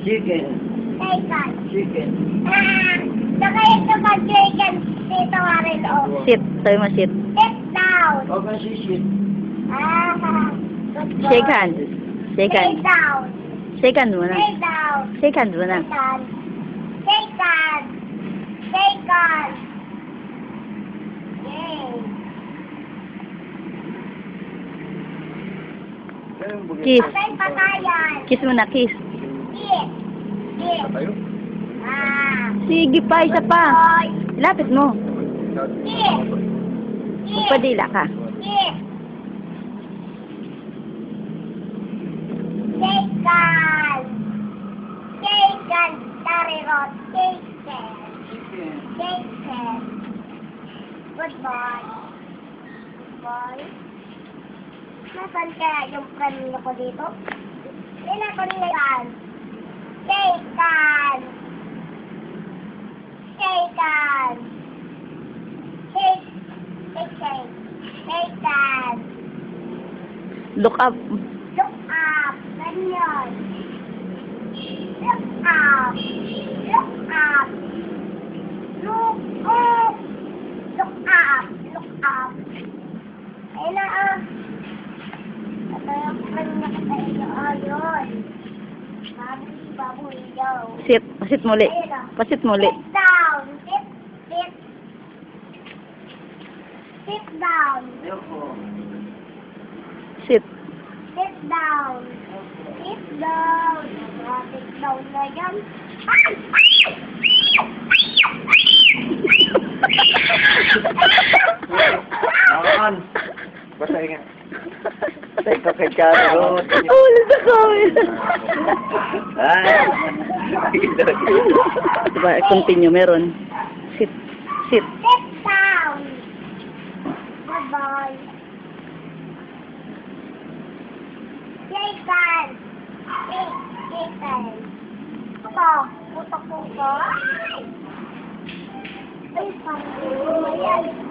Chicken. Chicken. Chicken. Nakaya ka ba chicken dito rin o? Sit. Sabi mo sit. Sit down. Huwag kang sisit. Good boy. Shake hands. Shake Sit hands. down. Shake hands muna. Sit down. Shake hands muna. Sit down. Shake hands. Shake hands. Yay. Kiss. Patay patayan. Kiss muna, kiss. Kiss. Kiss. Tayo? Sige pa, isa pa. Boy. Lapit mo. Kiss. Kiss. Magpadila ka. Kiss. Shake hands. Shake hands. Tarirot. Shake hands. Chicken. Shake hands. Good boy. Good boy. Nasaan kaya yung friend ko dito? Tinapon na yan. Shake hands. Shake hands. Shake. Shake, shake. Shake hands. Look up. Look up. Ganyan. Look up. Look up. Look up. Look up. Look up. Ayun na Ito yung friend na kita iyo. Ayun. Baboy daw. Sit. Pasit muli. Ayun na. Pasit muli. Sit down. Sit. Sit. Sit down. Ayoko. Sit. Sit down. Sit down. Sit down na yan. Ay! Akan. Basta nga. Basta ikaw kay Carol. Ulit sa camera. Diba, continue, meron. Sit. Sit. Sit down. Bye-bye. Shake hands. Shake hands. Puto. Puto. Ay, parang ayan.